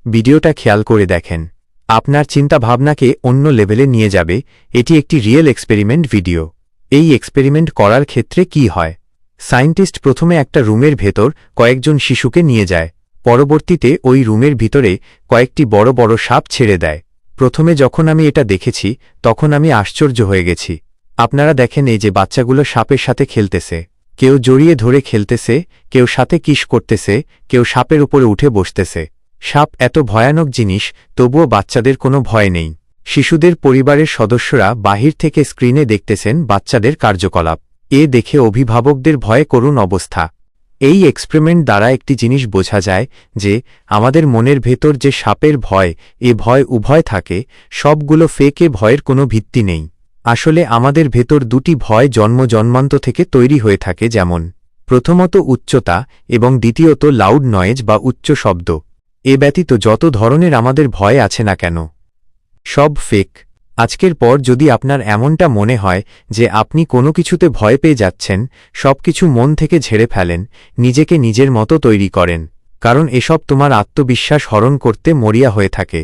ভিডিওটা খেয়াল করে দেখেন। আপনার চিন্তাভাবনাকে অন্য লেভেলে নিয়ে যাবে। এটি একটি রিয়েল এক্সপেরিমেন্ট ভিডিও। এই এক্সপেরিমেন্ট করার ক্ষেত্রে কি হয়? সায়েন্টিস্ট প্রথমে একটা রুমের ভেতর কয়েকজন শিশুকে নিয়ে যায়। পরবর্তীতে ওই রুমের ভিতরে কয়েকটি বড় বড় সাপ ছেড়ে দেয়। প্রথমে যখন আমি এটা দেখেছি তখন আমি আশ্চর্য হয়ে গেছি। আপনারা দেখেন এই যে বাচ্চাগুলো সাপের সাথে খেলতেছে, কেউ জড়িয়ে ধরে খেলতেছে, কেউ সাথে কিস করতেছে, কেউ সাপের উপরে উঠে বসতেছে। সাপ এত ভয়ানক জিনিস, তবুও বাচ্চাদের কোনো ভয় নেই। শিশুদের পরিবারের সদস্যরা বাহির থেকে স্ক্রিনে দেখতেছেন বাচ্চাদের কার্যকলাপ। এ দেখে অভিভাবকদের ভয়ে করুণ অবস্থা। এই এক্সপেরিমেন্ট দ্বারা একটি জিনিস বোঝা যায় যে আমাদের মনের ভেতর যে সাপের ভয়, এ ভয় উভয় থাকে, সবগুলো ফেকে, ভয়ের কোনো ভিত্তি নেই। আসলে আমাদের ভেতর দুটি ভয় জন্মান্ত থেকে তৈরি হয়ে থাকে, যেমন প্রথমত উচ্চতা এবং দ্বিতীয়ত লাউড নয়েজ বা উচ্চ শব্দ। এ ব্যতীত যত ধরনের আমাদের ভয় আছে না কেন, সব ফেক। আজকের পর যদি আপনার এমনটা মনে হয় যে আপনি কোনো কিছুতে ভয় পেয়ে যাচ্ছেন, সবকিছু মন থেকে ঝেড়ে ফেলেন, নিজেকে নিজের মতো তৈরি করেন, কারণ এসব তোমার আত্মবিশ্বাস হরণ করতে মরিয়া হয়ে থাকে।